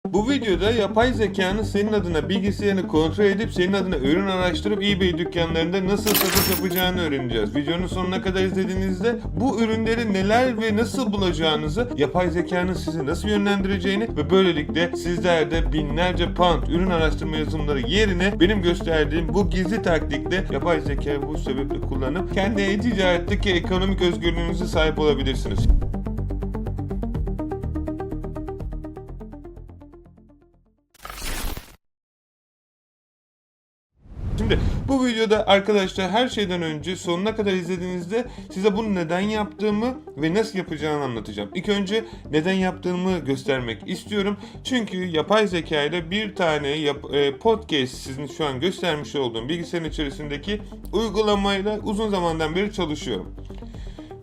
Bu videoda yapay zekanın senin adına bilgisayarını kontrol edip senin adına ürün araştırıp eBay dükkanlarında nasıl satış yapacağını öğreneceğiz. Videonun sonuna kadar izlediğinizde bu ürünleri neler ve nasıl bulacağınızı, yapay zekanın sizi nasıl yönlendireceğini ve böylelikle sizler de binlerce pound ürün araştırma yazılımları yerine benim gösterdiğim bu gizli taktikle yapay zekayı bu sebeple kullanıp kendi e-ticaretteki ekonomik özgürlüğünüze sahip olabilirsiniz. Şimdi bu videoda arkadaşlar her şeyden önce sonuna kadar izlediğinizde size bunu neden yaptığımı ve nasıl yapacağını anlatacağım. İlk önce neden yaptığımı göstermek istiyorum. Çünkü yapay zeka ile bir tane podcast sizin şu an göstermiş olduğum bilgisayarın içerisindeki uygulamayla uzun zamandan beri çalışıyorum.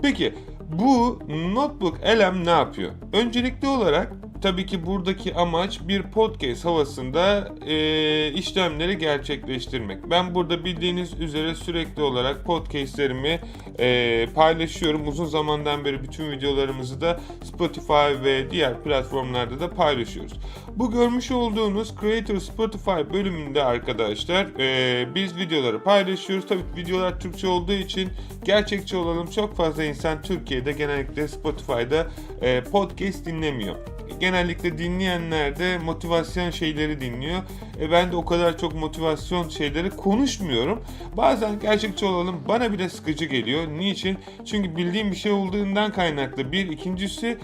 Peki bu Notebook LM ne yapıyor? Öncelikli olarak tabii ki buradaki amaç bir podcast havasında işlemleri gerçekleştirmek. Ben burada bildiğiniz üzere sürekli olarak podcastlerimi paylaşıyorum. Uzun zamandan beri bütün videolarımızı da Spotify ve diğer platformlarda da paylaşıyoruz. Bu görmüş olduğunuz Creator Spotify bölümünde arkadaşlar biz videoları paylaşıyoruz. Tabii videolar Türkçe olduğu için gerçekçi olalım, çok fazla insan Türkiye'de genellikle Spotify'da podcast dinlemiyor. Genellikle dinleyenler de motivasyon şeyleri dinliyor. Ben de o kadar çok motivasyon şeyleri konuşmuyorum. Bazen gerçekçi olalım, bana bile sıkıcı geliyor. Niçin? Çünkü bildiğim bir şey olduğundan kaynaklı. İkincisi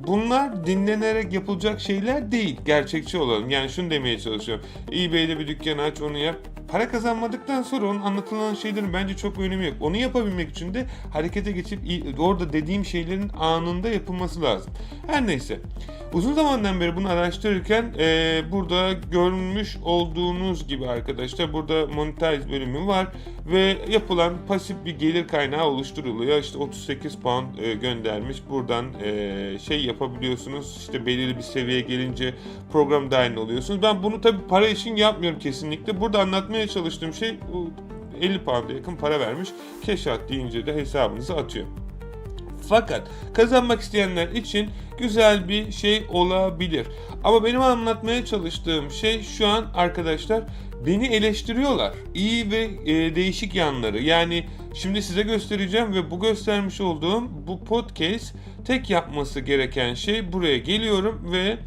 bunlar dinlenerek yapılacak şeyler değil. Gerçekçi olalım. Yani şunu demeye çalışıyorum. eBay'de bir dükkan aç, onu yap. Para kazanmadıktan sonra onun anlatılan şeylerin bence çok önemi yok. Onu yapabilmek için de harekete geçip orada dediğim şeylerin anında yapılması lazım. Her neyse. Uzun zamandan beri bunu araştırırken burada görmüş olduğunuz gibi arkadaşlar burada monetize bölümü var ve yapılan pasif bir gelir kaynağı oluşturuluyor. İşte 38 pound göndermiş. Buradan şey yapabiliyorsunuz. İşte belirli bir seviyeye gelince program dahil oluyorsunuz. Ben bunu tabii para için yapmıyorum kesinlikle. Burada anlatmaya çalıştığım şey 50 pound'a yakın para vermiş. Cash out deyince de hesabınıza atıyor. Fakat kazanmak isteyenler için güzel bir şey olabilir. Ama benim anlatmaya çalıştığım şey şu an arkadaşlar, beni eleştiriyorlar. İyi ve değişik yanları. Yani şimdi size göstereceğim ve bu göstermiş olduğum bu podcast tek yapması gereken şey, buraya geliyorum ve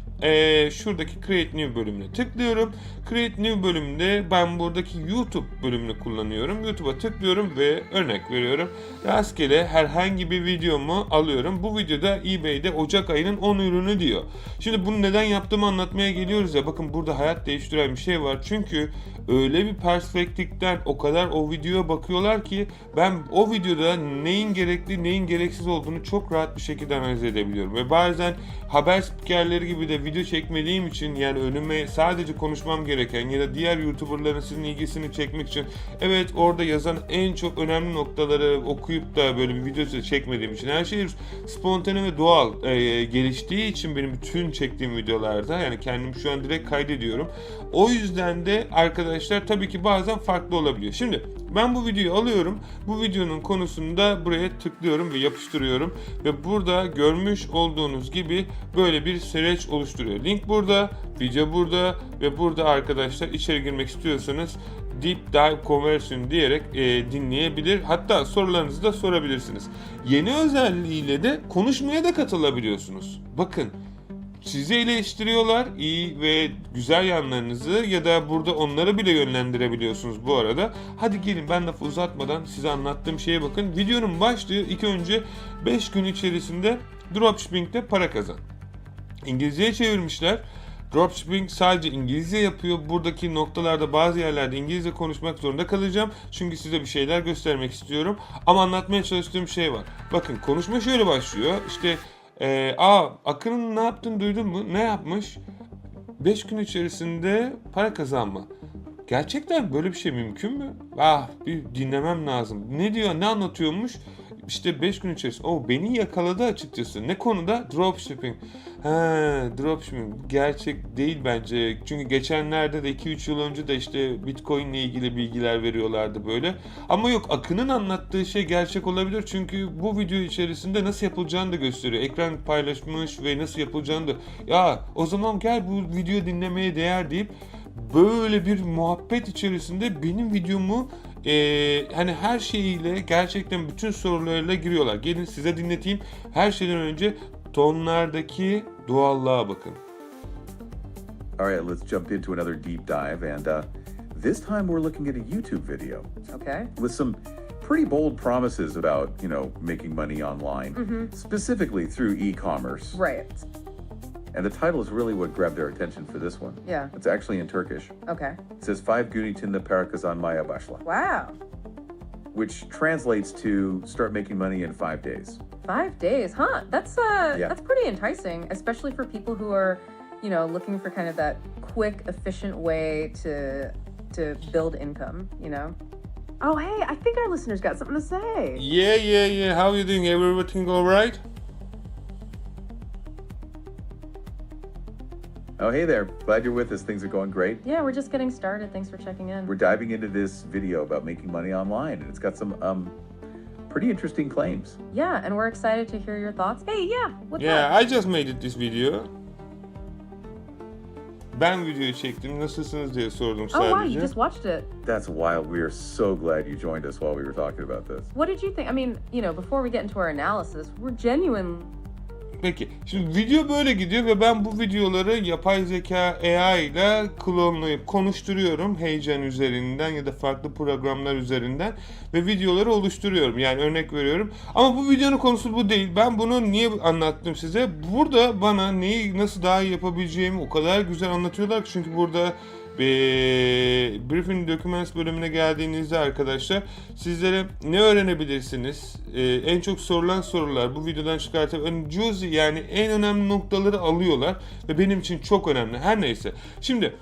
şuradaki Create New bölümüne tıklıyorum. Create New bölümünde ben buradaki YouTube bölümünü kullanıyorum. YouTube'a tıklıyorum ve örnek veriyorum. Rastgele herhangi bir videomu alıyorum. Bu videoda eBay'de Ocak ayının 10 ürünü diyor. Şimdi bunu neden yaptığımı anlatmaya geliyoruz ya. Bakın burada hayat değiştiren bir şey var. Çünkü öyle bir perspektiften o kadar o videoya bakıyorlar ki ben o videoda neyin gerekli neyin gereksiz olduğunu çok rahat bir şekilde analiz edebiliyorum. Ve bazen haber spikerleri gibi de video çekmediğim için, yani önüme sadece konuşmam gereken ya da diğer YouTuber'ların sizin ilgisini çekmek için, evet orada yazan en çok önemli noktaları okuyup da böyle bir video çekmediğim için, her şey spontane ve doğal geliştiği için benim bütün çektiğim videolarda, yani kendimi şu an direkt kaydediyorum. O yüzden de arkadaşlar tabii ki bazen farklı olabiliyor. Şimdi ben bu videoyu alıyorum. Bu videonun konusunu da buraya tıklıyorum ve yapıştırıyorum. Ve burada görmüş olduğunuz gibi böyle bir süreç oluşturuyor. Link burada, video burada ve burada arkadaşlar içeri girmek istiyorsanız Deep Dive Conversion diyerek dinleyebilir. Hatta sorularınızı da sorabilirsiniz. Yeni özelliğiyle de konuşmaya da katılabiliyorsunuz. Bakın. Sizi eleştiriyorlar, iyi ve güzel yanlarınızı, ya da burada onları bile yönlendirebiliyorsunuz bu arada. Hadi gelin, ben lafı uzatmadan size anlattığım şeye bakın. Videonun başlığı ilk önce 5 gün içerisinde dropshipping'de para kazan. İngilizceye çevirmişler. Dropshipping sadece İngilizce yapıyor. Buradaki noktalarda bazı yerlerde İngilizce konuşmak zorunda kalacağım. Çünkü size bir şeyler göstermek istiyorum. Ama anlatmaya çalıştığım şey var. Bakın konuşma şöyle başlıyor. İşte Akın'ın ne yaptığını duydun mu? Ne yapmış? 5 gün içerisinde para kazanma. Gerçekten böyle bir şey mümkün mü? Bir dinlemem lazım. Ne diyor? Ne anlatıyormuş? işte 5 gün içerisinde. Beni yakaladı açıkçası. Ne konuda? Dropshipping. Dropshipping gerçek değil bence. Çünkü geçenlerde de 2-3 yıl önce de işte Bitcoin ile ilgili bilgiler veriyorlardı böyle. Ama yok, Akın'ın anlattığı şey gerçek olabilir. Çünkü bu video içerisinde nasıl yapılacağını da gösteriyor. Ekran paylaşmış ve nasıl yapılacağını da. Ya o zaman gel bu video dinlemeye değer deyip böyle bir muhabbet içerisinde benim videomu hani her şeyiyle gerçekten bütün sorularıyla giriyorlar. Gelin size dinleteyim. Her şeyden önce tonlardaki doğallığa bakın. Alright, let's jump into another deep dive, and this time we're looking at a YouTube video. Okay. With some pretty bold promises about, making money online, specifically through e-commerce. Right. And the title is really what grabbed our attention for this one. Yeah. It's actually in Turkish. Okay. It says 5 gün içinde para kazanmaya başla, Wow. which translates to start making money in 5 days. 5 days, huh? That's Yeah. that's pretty enticing, especially for people who are, looking for kind of that quick, efficient way to build income, Oh, hey, I think our listeners got something to say. Yeah. How you doing? Everything all right? Oh, hey there. Glad you're with us. Things are going great. Yeah, we're just getting started. Thanks for checking in. We're diving into this video about making money online, and it's got some pretty interesting claims. Yeah, and we're excited to hear your thoughts. Hey, yeah, what's Yeah, up? I just made this video. Ben videoyu çektim. Nasılsınız diye sordum Oh, wow, you sadece. just watched it. That's wild. We are so glad you joined us while we were talking about this. What did you think? I mean, before we get into our analysis, we're genuine. Peki, şimdi video böyle gidiyor ve ben bu videoları yapay zeka AI ile klonlayıp konuşturuyorum heyecan üzerinden ya da farklı programlar üzerinden ve videoları oluşturuyorum. Yani örnek veriyorum. Ama bu videonun konusu bu değil. Ben bunu niye anlattım size? Burada bana neyi nasıl daha iyi yapabileceğimi o kadar güzel anlatıyorlar ki, çünkü burada Briefing Documents bölümüne geldiğinizde arkadaşlar sizlere ne öğrenebilirsiniz? En çok sorulan sorular bu videodan çıkartıp juicy, yani en önemli noktaları alıyorlar ve benim için çok önemli. Her neyse. Şimdi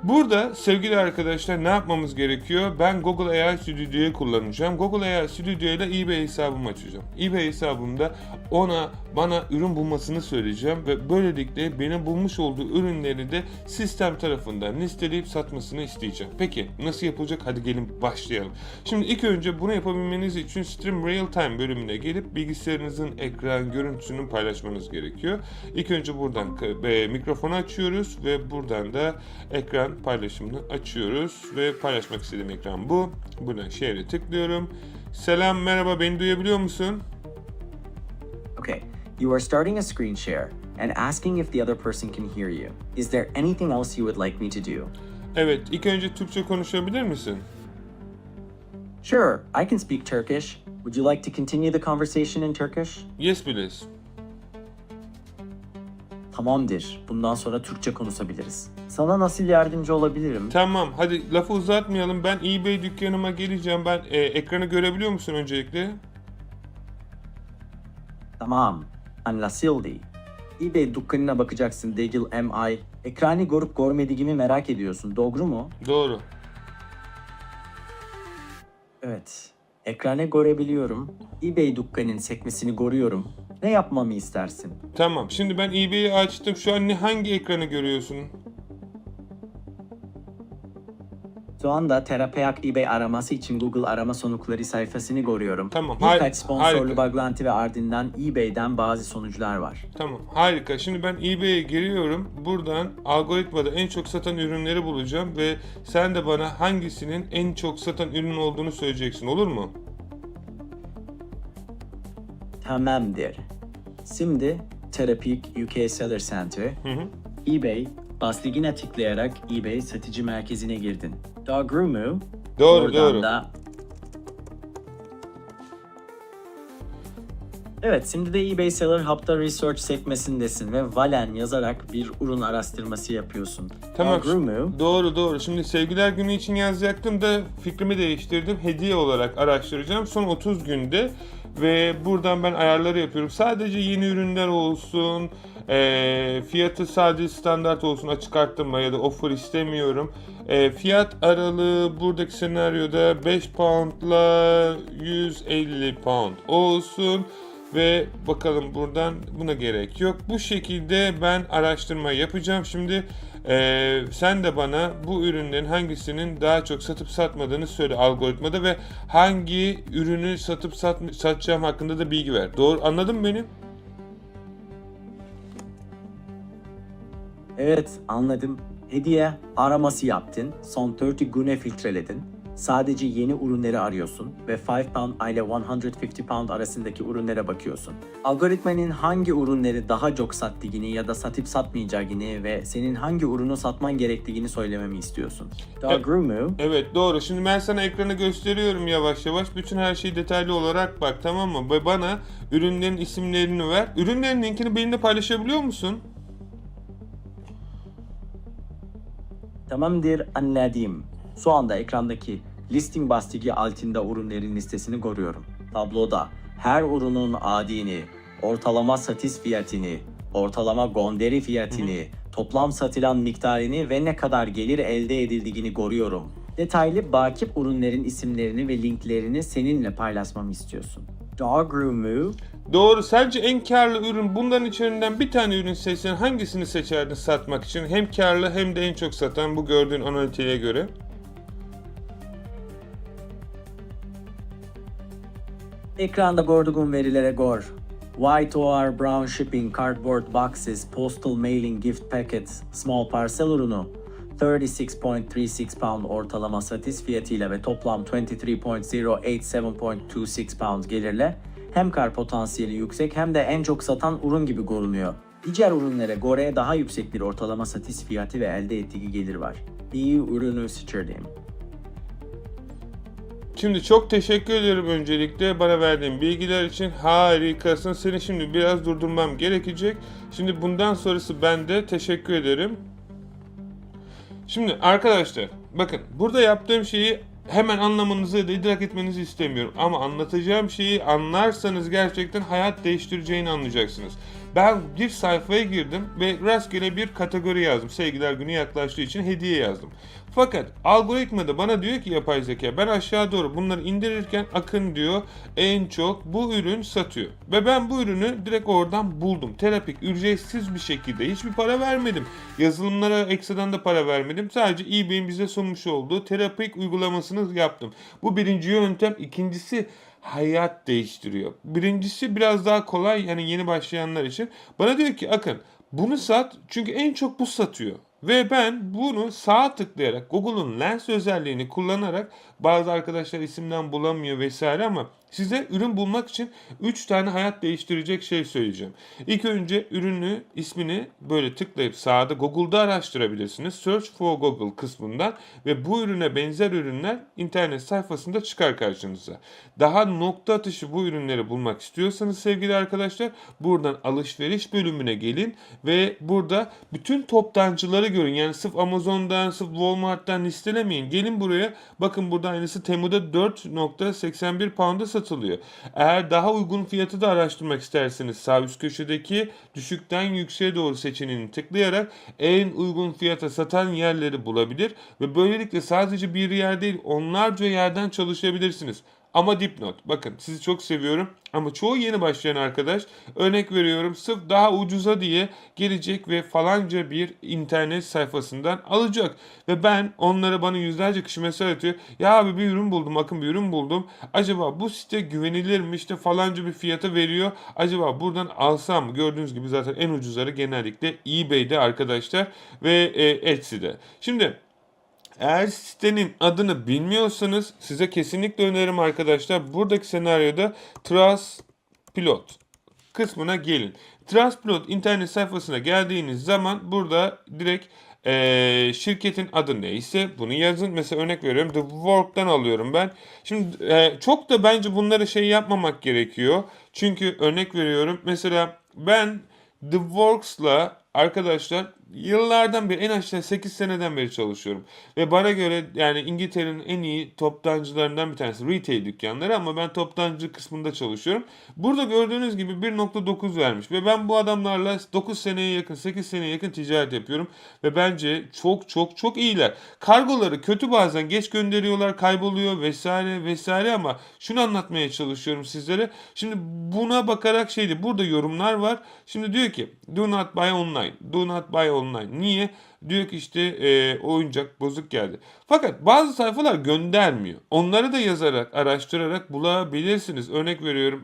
burada sevgili arkadaşlar ne yapmamız gerekiyor? Ben Google AI Studio'yu kullanacağım. Google AI Studio ile eBay hesabımı açacağım. eBay hesabımda bana ürün bulmasını söyleyeceğim ve böylelikle benim bulmuş olduğu ürünleri de sistem tarafından listeleyip satmasını isteyeceğim. Peki nasıl yapılacak? Hadi gelin başlayalım. Şimdi ilk önce bunu yapabilmeniz için Stream Real Time bölümüne gelip bilgisayarınızın ekran görüntüsünü paylaşmanız gerekiyor. İlk önce buradan mikrofonu açıyoruz ve buradan da ekran paylaşımını açıyoruz ve paylaşmak istediğim ekran bu. Buradan share'e tıklıyorum. Selam, merhaba, beni duyabiliyor musun? Okay, you are starting a screen share and asking if the other person can hear you. Is there anything else you would like me to do? Evet, ilk önce Türkçe konuşabilir misin? Sure, I can speak Turkish. Would you like to continue the conversation in Turkish? Yes please. Tamamdır. Bundan sonra Türkçe konuşabiliriz. Sana nasıl yardımcı olabilirim? Tamam, hadi lafı uzatmayalım. Ben eBay dükkanıma geleceğim. Ben ekranı görebiliyor musun öncelikle? Tamam. Anlaşıldı. eBay dükkanına bakacaksın değil mi? Ekranı görüp görmediğimi merak ediyorsun. Doğru mu? Doğru. Evet. Ekranı görebiliyorum. eBay dükkanın sekmesini görüyorum. Ne yapmamı istersin? Tamam, şimdi ben eBay'i açtım. Şu an hangi ekranı görüyorsun? Şu anda Terapeak eBay araması için Google arama sonuçları sayfasını görüyorum. Tamam, Birkaç sponsorlu harika. bağlantı ve ardından eBay'den bazı sonuçlar var. Tamam, harika. Şimdi ben eBay'e giriyorum. Buradan algoritmada en çok satan ürünleri bulacağım ve sen de bana hangisinin en çok satan ürün olduğunu söyleyeceksin, olur mu? Tamamdır. Şimdi Terapeak UK Seller Center, eBay, basligine tıklayarak eBay satıcı merkezine girdin. Doğru mu? Doğru, Oradan doğru. da... Evet, şimdi de eBay Seller Hub'da Research sekmesindesin ve Valen yazarak bir ürün araştırması yapıyorsun. Tamam. Doğru mu? Doğru. Şimdi sevgiler günü için yazacaktım da fikrimi değiştirdim. Hediye olarak araştıracağım. Son 30 günde ve buradan ben ayarları yapıyorum. Sadece yeni ürünler olsun, Fiyatı sadece standart olsun, açık arttırma ya da offer istemiyorum. Fiyat aralığı buradaki senaryoda 5 poundla 150 pound olsun. Ve bakalım, buradan buna gerek yok. Bu şekilde ben araştırma yapacağım. Şimdi sen de bana bu ürünlerin hangisinin daha çok satıp satmadığını söyle algoritmada ve hangi ürünü satıp satacağım hakkında da bilgi ver. Doğru anladın mı beni? Evet, anladım. Hediye araması yaptın, son 30 güne filtreledin. Sadece yeni ürünleri arıyorsun ve 5 pound ile 150 pound arasındaki ürünlere bakıyorsun. Algoritmanın hangi ürünleri daha çok sattığını ya da satıp satmayacağını ve senin hangi ürünü satman gerektiğini söylememi istiyorsun. Doğru mu? Evet, doğru. Şimdi ben sana ekranı gösteriyorum yavaş yavaş. Bütün her şeyi detaylı olarak bak, tamam mı? Ve bana ürünlerin isimlerini ver. Ürünlerin linkini benimle paylaşabiliyor musun? Tamamdır, anladım. Şu anda ekrandaki listing bastığı altında ürünlerin listesini görüyorum. Tabloda her ürünün adını, ortalama satış fiyatını, ortalama gönderi fiyatını, toplam satılan miktarını ve ne kadar gelir elde edildiğini görüyorum. Detaylı bakip ürünlerin isimlerini ve linklerini seninle paylaşmamı istiyorsun. Doğru mu? Doğru. Sence en karlı ürün, bunların içerisinden bir tane ürün seçsen hangisini seçerdin satmak için? Hem karlı hem de en çok satan, bu gördüğün analitiğe göre. Ekranda gördüğün verilere göre White OR Brown Shipping Cardboard Boxes Postal Mailing Gift Packets Small Parcel ürünü 36.36 pound ortalama satış fiyatıyla ve toplam 23.087.26 pound gelirle hem kar potansiyeli yüksek hem de en çok satan ürün gibi görünüyor. Diğer ürünlere göre daha yüksek bir ortalama satış fiyatı ve elde ettiği gelir var. İyi ürünü seçirdim. Şimdi çok teşekkür ederim öncelikle bana verdiğin bilgiler için. Harikasın. Seni şimdi biraz durdurmam gerekecek. Şimdi bundan sonrası ben de teşekkür ederim. Şimdi arkadaşlar, bakın, burada yaptığım şeyi hemen anlamanızı ya da idrak etmenizi istemiyorum. Ama anlatacağım şeyi anlarsanız gerçekten hayat değiştireceğini anlayacaksınız. Ben bir sayfaya girdim ve rastgele bir kategori yazdım. Sevgiler günü yaklaştığı için hediye yazdım. Fakat algoritma da bana diyor ki, yapay zeka, ben aşağı doğru bunları indirirken Akın diyor en çok bu ürün satıyor. Ve ben bu ürünü direkt oradan buldum. Terapik, ücretsiz bir şekilde, hiçbir para vermedim. Yazılımlara ekstradan da para vermedim. Sadece eBay'in bize sunmuş olduğu Terapik uygulamasını yaptım. Bu birinci yöntem. İkincisi, hayat değiştiriyor. Birincisi biraz daha kolay, yani yeni başlayanlar için. Bana diyor ki, Akın bunu sat çünkü en çok bu satıyor. Ve ben bunu sağa tıklayarak, Google'un Lens özelliğini kullanarak, bazı arkadaşlar isimden bulamıyor vesaire, ama size ürün bulmak için 3 tane hayat değiştirecek şey söyleyeceğim. İlk önce ürünü, ismini böyle tıklayıp sağda Google'da araştırabilirsiniz. Search for Google kısmından ve bu ürüne benzer ürünler internet sayfasında çıkar karşınıza. Daha nokta atışı bu ürünleri bulmak istiyorsanız sevgili arkadaşlar, buradan alışveriş bölümüne gelin ve burada bütün toptancıları görün. Yani sırf Amazon'dan, sırf Walmart'tan listelemeyin. Gelin buraya, bakın burada aynısı Temu'da 4.81 pound'a satılıyor. Eğer daha uygun fiyatı da araştırmak isterseniz sağ üst köşedeki düşükten yükseğe doğru seçeneğini tıklayarak en uygun fiyata satan yerleri bulabilir ve böylelikle sadece bir yer değil, onlarca yerden çalışabilirsiniz. Ama dipnot, bakın, sizi çok seviyorum ama çoğu yeni başlayan arkadaş, örnek veriyorum, sırf daha ucuza diye gelecek ve falanca bir internet sayfasından alacak. Ve ben onlara, bana yüzlerce kişi mesaj atıyor. Ya abi, bir ürün buldum, bakın bir ürün buldum. Acaba bu site güvenilir mi? İşte falanca bir fiyata veriyor. Acaba buradan alsam mı? Gördüğünüz gibi zaten en ucuzları genellikle eBay'de arkadaşlar ve Etsy'de. Şimdi eğer sitenin adını bilmiyorsanız size kesinlikle öneririm arkadaşlar. Buradaki senaryoda Trustpilot kısmına gelin. Trustpilot internet sayfasına geldiğiniz zaman burada direkt şirketin adı neyse bunu yazın. Mesela örnek veriyorum, The Work'tan alıyorum ben. Şimdi çok da bence bunları şey yapmamak gerekiyor. Çünkü örnek veriyorum, mesela ben The Works'la arkadaşlar yıllardan beri, en aşağı 8 seneden beri çalışıyorum. Ve bana göre yani İngiltere'nin en iyi toptancılarından bir tanesi retail dükkanları, ama ben toptancı kısmında çalışıyorum. Burada gördüğünüz gibi 1.9 vermiş ve ben bu adamlarla 9 seneye yakın, 8 seneye yakın ticaret yapıyorum ve bence çok çok çok iyiler. Kargoları kötü, bazen geç gönderiyorlar, kayboluyor vesaire vesaire, ama şunu anlatmaya çalışıyorum sizlere. Şimdi buna bakarak burada yorumlar var. Şimdi diyor ki do not buy online. Do not buy online. Niye? Diyor ki işte oyuncak bozuk geldi. Fakat bazı sayfalar göndermiyor. Onları da yazarak, araştırarak bulabilirsiniz. Örnek veriyorum,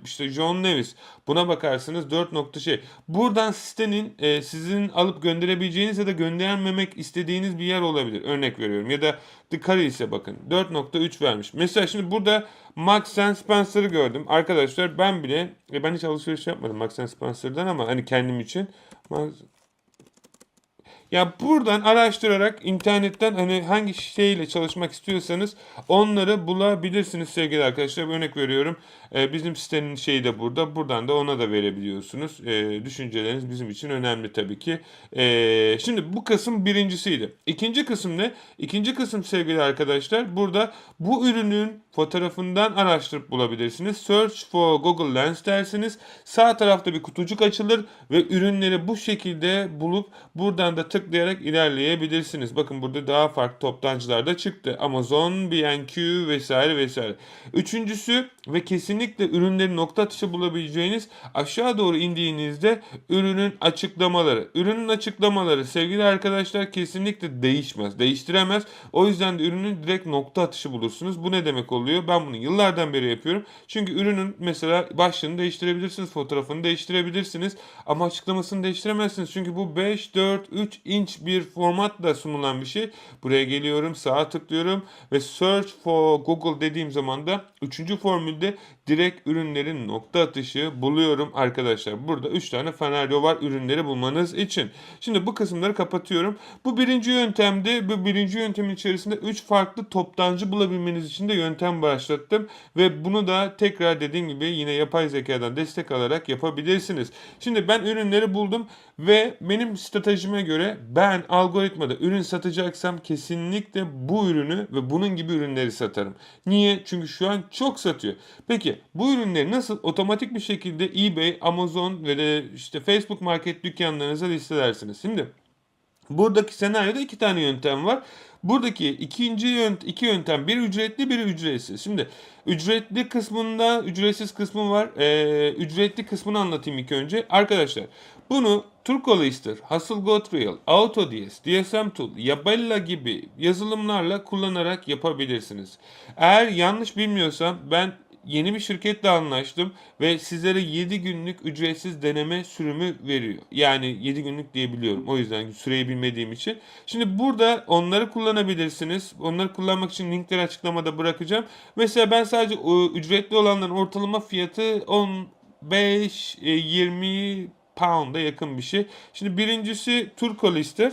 işte John Lewis. Buna bakarsınız 4 nokta şey. Buradan sitenin sizin alıp gönderebileceğiniz ya da göndermemek istediğiniz bir yer olabilir. Örnek veriyorum. Ya da The Curry's'e bakın. 4.3 vermiş. Mesela şimdi burada Marks Spencer'ı gördüm. Arkadaşlar ben bile, ben hiç alışveriş yapmadım Marks Spencer'dan, ama hani kendim için. Ya buradan araştırarak internetten hani hangi şeyle çalışmak istiyorsanız onları bulabilirsiniz sevgili arkadaşlar. Örnek veriyorum. Bizim sitenin şeyi de burada. Buradan da ona da verebiliyorsunuz. Düşünceleriniz bizim için önemli tabii ki. Şimdi bu kısım birincisiydi. İkinci kısım ne? İkinci kısım sevgili arkadaşlar, burada bu ürünün fotoğrafından araştırıp bulabilirsiniz. Search for Google Lens dersiniz. Sağ tarafta bir kutucuk açılır ve ürünleri bu şekilde bulup buradan da tıklayarak ilerleyebilirsiniz. Bakın burada daha farklı toptancılar da çıktı. Amazon, B&Q vesaire vesaire. Üçüncüsü ve kesinlikle ürünlerin nokta atışı bulabileceğiniz, aşağı doğru indiğinizde ürünün açıklamaları. Ürünün açıklamaları sevgili arkadaşlar kesinlikle değişmez, değiştiremez. O yüzden de ürünün direkt nokta atışı bulursunuz. Bu ne demek oluyor? Ben bunu yıllardan beri yapıyorum. Çünkü ürünün mesela başlığını değiştirebilirsiniz, fotoğrafını değiştirebilirsiniz ama açıklamasını değiştiremezsiniz. Çünkü bu 5, 4, 3 inç bir formatla sunulan bir şey. Buraya geliyorum, sağa tıklıyorum ve Search for Google dediğim zaman da 3. formülde direkt ürünlerin nokta atışı buluyorum arkadaşlar. Burada 3 tane senaryo var ürünleri bulmanız için. Şimdi bu kısımları kapatıyorum. Bu birinci yöntemde, bu birinci yöntemin içerisinde 3 farklı toptancı bulabilmeniz için de yöntem başlattım. Ve bunu da tekrar dediğim gibi yine yapay zekadan destek alarak yapabilirsiniz. Şimdi ben ürünleri buldum ve benim stratejime göre ben algoritmada ürün satacaksam kesinlikle bu ürünü ve bunun gibi ürünleri satarım. Niye? Çünkü şu an çok satıyor. Peki bu ürünleri nasıl otomatik bir şekilde eBay, Amazon ve de işte Facebook Market dükkanlarınıza listelersiniz? Şimdi buradaki senaryoda 2 tane yöntem var. Buradaki iki yöntem, bir ücretli bir ücretsiz. Şimdi ücretli kısmında ücretsiz kısmı var. Ücretli kısmını anlatayım ilk önce. Arkadaşlar bunu Turkolister, Hasselblad Real, AutoDS, DSM Tool, Yabella gibi yazılımlarla kullanarak yapabilirsiniz. Eğer yanlış bilmiyorsam ben yeni bir şirketle anlaştım ve sizlere 7 günlük ücretsiz deneme sürümü veriyor. Yani 7 günlük diyebiliyorum. O yüzden süreyi bilmediğim için. Şimdi burada onları kullanabilirsiniz. Onları kullanmak için linkleri açıklamada bırakacağım. Mesela ben sadece ücretli olanların ortalama fiyatı 15-20 pound'a yakın bir şey. Şimdi birincisi Turkolister.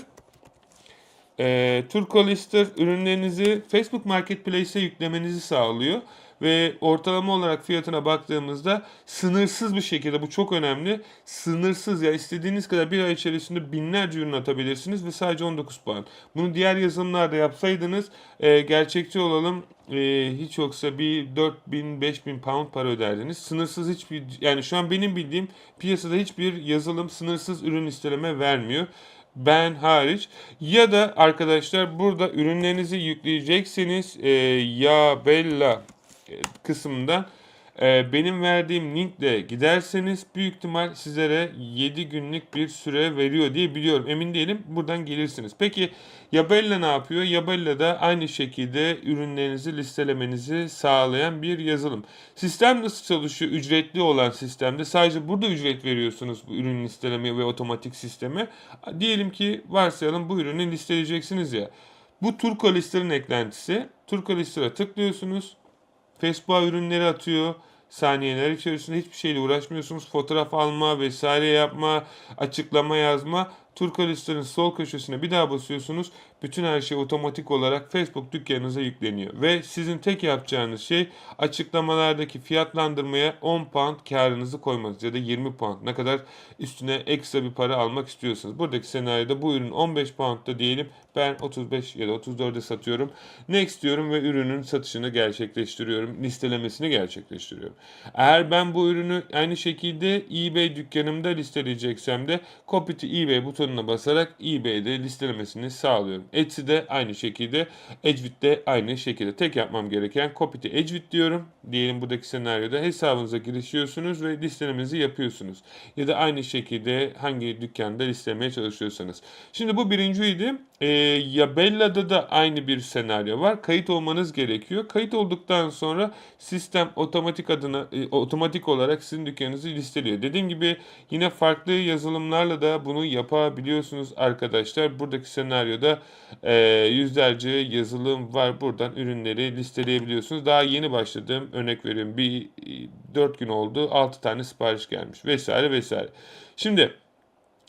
Turkolister ürünlerinizi Facebook Marketplace'e yüklemenizi sağlıyor. Ve ortalama olarak fiyatına baktığımızda sınırsız bir şekilde, bu çok önemli, sınırsız, ya istediğiniz kadar bir ay içerisinde binlerce ürün atabilirsiniz ve sadece 19 puan. Bunu diğer yazılımlarda yapsaydınız gerçekçi olalım, hiç yoksa bir 4.000-5.000 pound para öderdiniz. Sınırsız hiçbir, yani şu an benim bildiğim piyasada hiçbir yazılım sınırsız ürün listeleme vermiyor. Ben hariç. Ya da arkadaşlar burada ürünlerinizi yükleyecekseniz Yabella kısmından benim verdiğim linkle giderseniz büyük ihtimal sizlere 7 günlük bir süre veriyor diye biliyorum. Emin değilim. Buradan gelirsiniz. Peki Yabella ne yapıyor? Yabella da aynı şekilde ürünlerinizi listelemenizi sağlayan bir yazılım. Sistem nasıl çalışıyor? Ücretli olan sistemde sadece burada ücret veriyorsunuz bu ürün listeleme ve otomatik sisteme. Diyelim ki varsayalım bu ürünü listeleyeceksiniz ya. Bu Turkolister'ın eklentisi. Turkolister'a tıklıyorsunuz. Facebook'a ürünleri atıyor. Saniyeler içerisinde hiçbir şeyle uğraşmıyorsunuz. Fotoğraf alma vesaire yapma, açıklama yazma. Turkalistlerin sol köşesine bir daha basıyorsunuz. Bütün her şey otomatik olarak Facebook dükkanınıza yükleniyor. Ve sizin tek yapacağınız şey açıklamalardaki fiyatlandırmaya 10 pound karınızı koymanız ya da 20 pound. Ne kadar üstüne ekstra bir para almak istiyorsanız. Buradaki senaryoda bu ürün 15 pound'da diyelim. Ben 35 ya da 34'e satıyorum. Next diyorum ve ürünün satışını gerçekleştiriyorum. Listelemesini gerçekleştiriyorum. Eğer ben bu ürünü aynı şekilde eBay dükkanımda listeleyeceksem de Copy to eBay butonuna basarak eBay'de listelemesini sağlıyorum. Etsy'de aynı şekilde, Edgewood'de aynı şekilde. Tek yapmam gereken Copy to Edgewood diyorum. Diyelim buradaki senaryoda hesabınıza girişiyorsunuz ve listelemenizi yapıyorsunuz. Ya da aynı şekilde hangi dükkanda listelemeye çalışıyorsanız. Şimdi bu birinciydi. Ya Bella'da da aynı bir senaryo var. Kayıt olmanız gerekiyor. Kayıt olduktan sonra sistem otomatik olarak sizin dükkanınızı listeliyor. Dediğim gibi yine farklı yazılımlarla da bunu yapabiliyorsunuz arkadaşlar. Buradaki senaryoda yüzlerce yazılım var. Buradan ürünleri listeleyebiliyorsunuz. Daha yeni başladım. Örnek veriyorum. 4 gün oldu. 6 tane sipariş gelmiş vesaire vesaire. Şimdi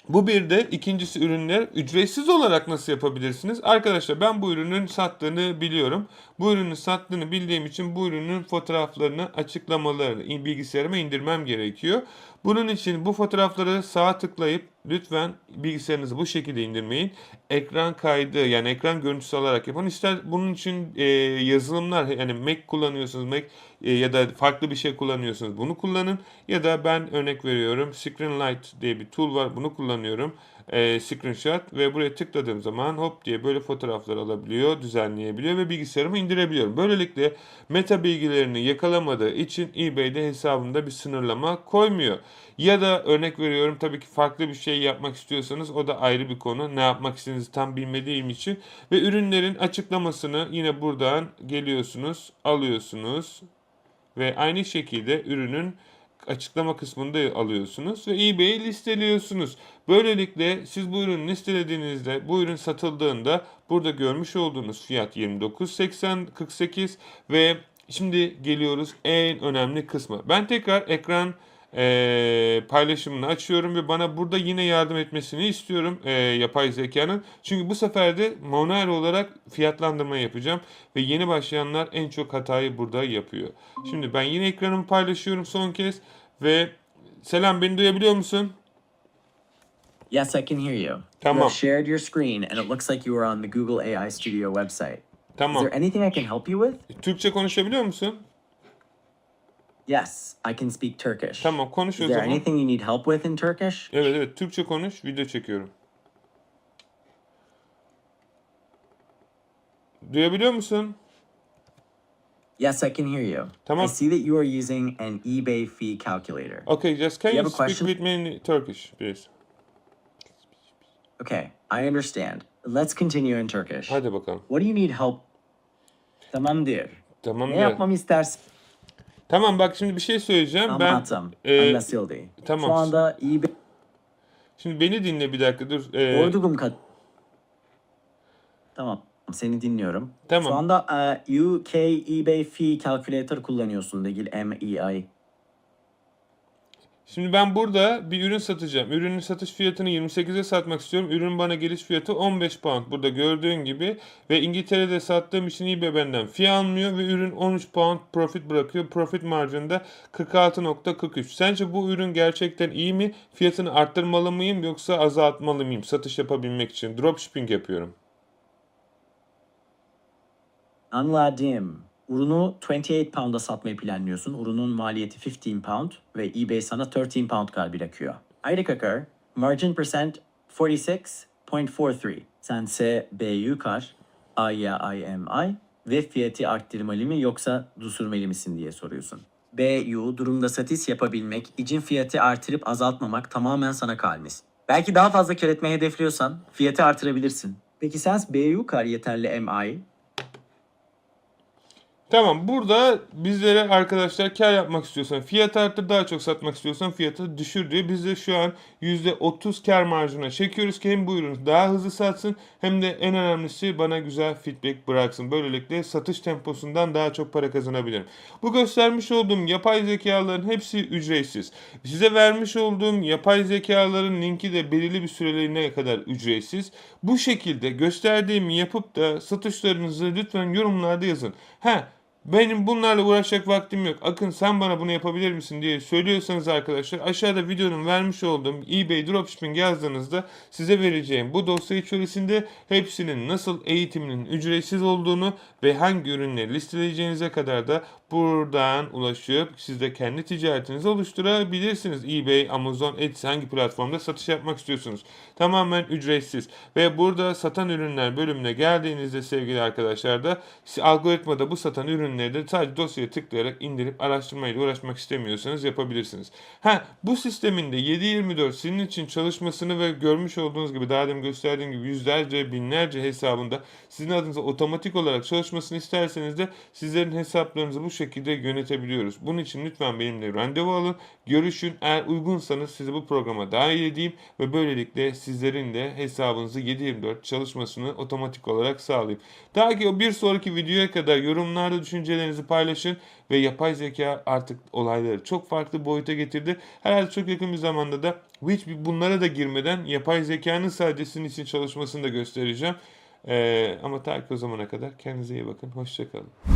bu bir de ikincisi ürünler ücretsiz olarak nasıl yapabilirsiniz? Arkadaşlar ben bu ürünün sattığını biliyorum. Bu ürünün sattığını bildiğim için bu ürünün fotoğraflarını, açıklamalarını bilgisayarıma indirmem gerekiyor. Bunun için bu fotoğrafları sağa tıklayıp lütfen bilgisayarınızı bu şekilde indirmeyin. Ekran kaydı yani ekran görüntüsü alarak yapın. İster bunun için yazılımlar yani Mac kullanıyorsunuz ya da farklı bir şey kullanıyorsunuz bunu kullanın. Ya da ben örnek veriyorum Screenlight diye bir tool var bunu kullanıyorum. Screenshot ve buraya tıkladığım zaman hop diye böyle fotoğraflar alabiliyor, düzenleyebiliyor ve bilgisayarıma indirebiliyorum. Böylelikle meta bilgilerini yakalamadığı için eBay'de hesabımda bir sınırlama koymuyor. Ya da örnek veriyorum tabii ki farklı bir şey yapmak istiyorsanız o da ayrı bir konu. Ne yapmak istediğinizi tam bilmediğim için ve ürünlerin açıklamasını yine buradan geliyorsunuz, alıyorsunuz ve aynı şekilde ürünün açıklama kısmında alıyorsunuz ve eBay'i listeliyorsunuz. Böylelikle siz bu ürünü listelediğinizde bu ürün satıldığında burada görmüş olduğunuz fiyat 29.80 ve şimdi geliyoruz en önemli kısmı. Ben tekrar ekran paylaşımını açıyorum ve bana burada yine yardım etmesini istiyorum yapay zekanın. Çünkü bu sefer de manuel olarak fiyatlandırma yapacağım ve yeni başlayanlar en çok hatayı burada yapıyor. Şimdi ben yine ekranımı paylaşıyorum son kez ve selam beni duyabiliyor musun? Yes, I can hear you. You Tamam. have shared your screen and it looks like you are on the Google AI Studio website. Is Tamam. there anything I can help you with? Türkçe konuşabiliyor musun? Yes, I can speak Turkish. Tamam konuş Is o there zaman. anything you need help with in Turkish? Evet Türkçe konuş video çekiyorum. Duyabiliyor musun? Yes, I can hear you. Tamam. I see that you are using an eBay fee calculator. Okay, just can You you have a speak question? with me in Turkish, please? Okay, I understand. Let's continue in Turkish. Hadi bakalım. What do you need help? Tamamdır. Tamam Ne da- yapmamı istersin? Tamam bak şimdi bir şey söyleyeceğim. Anlattım. e, Anlaşıldı. tamam. Şu anda eBay Şimdi beni dinle bir dakika dur. ordugum kat. Tamam. Seni dinliyorum. Tamam. Şu anda UK eBay fee calculator kullanıyorsun değil MEI. Şimdi ben burada bir ürün satacağım. Ürünün satış fiyatını 28'e satmak istiyorum. Ürün bana geliş fiyatı 15 pound. Burada gördüğün gibi. Ve İngiltere'de sattığım için eBay benden fee almıyor. Ve ürün 13 pound profit bırakıyor. Profit marjında da 46.43. Sence bu ürün gerçekten iyi mi? Fiyatını arttırmalı mıyım yoksa azaltmalı mıyım? Satış yapabilmek için. Dropshipping yapıyorum. Anladım. Ürünü 28 pound'a satmayı planlıyorsun. Ürünün maliyeti 15 pound ve eBay sana 13 pound kar bırakıyor. Ayrı kakar, margin percent 46.43. Sense BU kar, IMI ve fiyatı arttırmalı mı yoksa düşürmeli misin diye soruyorsun. BU durumda satış yapabilmek, için fiyatı artırıp azaltmamak tamamen sana kalmış. Belki daha fazla kar etmeyi hedefliyorsan fiyatı artırabilirsin. Peki sen BU kar yeterli MI? Tamam, burada bizlere arkadaşlar kar yapmak istiyorsan fiyat arttır, daha çok satmak istiyorsan fiyatı düşür diyor. Biz de şu an %30 kar marjına çekiyoruz ki hem bu ürün daha hızlı satsın hem de en önemlisi bana güzel feedback bıraksın. Böylelikle satış temposundan daha çok para kazanabilirim. Bu göstermiş olduğum yapay zekaların hepsi ücretsiz. Size vermiş olduğum yapay zekaların linki de belirli bir süreliğine kadar ücretsiz. Bu şekilde gösterdiğimi yapıp da satışlarınızı lütfen yorumlarda yazın. Benim bunlarla uğraşacak vaktim yok. Akın sen bana bunu yapabilir misin diye söylüyorsanız arkadaşlar aşağıda videonun vermiş olduğum eBay Dropshipping yazdığınızda size vereceğim bu dosya içerisinde hepsinin nasıl eğitiminin ücretsiz olduğunu ve hangi ürünleri listeleyeceğinize kadar da buradan ulaşıp siz de kendi ticaretinizi oluşturabilirsiniz. eBay, Amazon, Etsy hangi platformda satış yapmak istiyorsunuz. Tamamen ücretsiz. Ve burada satan ürünler bölümüne geldiğinizde sevgili arkadaşlar da algoritmada bu satan ürünleri de sadece dosyaya tıklayarak indirip araştırmayla uğraşmak istemiyorsanız yapabilirsiniz. Bu sistemin de 7/24 sizin için çalışmasını ve görmüş olduğunuz gibi daha demin gösterdiğim gibi yüzlerce binlerce hesabında sizin adınıza otomatik olarak çalışmasını isterseniz de sizlerin hesaplarınızı bu şekilde yönetebiliyoruz. Bunun için lütfen benimle randevu alın, görüşün. Eğer uygunsanız sizi bu programa dahil edeyim ve böylelikle sizlerin de hesabınızı 7/24 çalışmasını otomatik olarak sağlayayım. Daha ki o bir sonraki videoya kadar yorumlarda düşüncelerinizi paylaşın ve yapay zeka artık olayları çok farklı boyuta getirdi. Herhalde çok yakın bir zamanda da hiç bunlara da girmeden yapay zekanın sadece sizin için çalışmasını da göstereceğim. Ama ta ki o zamana kadar kendinize iyi bakın. Hoşça kalın.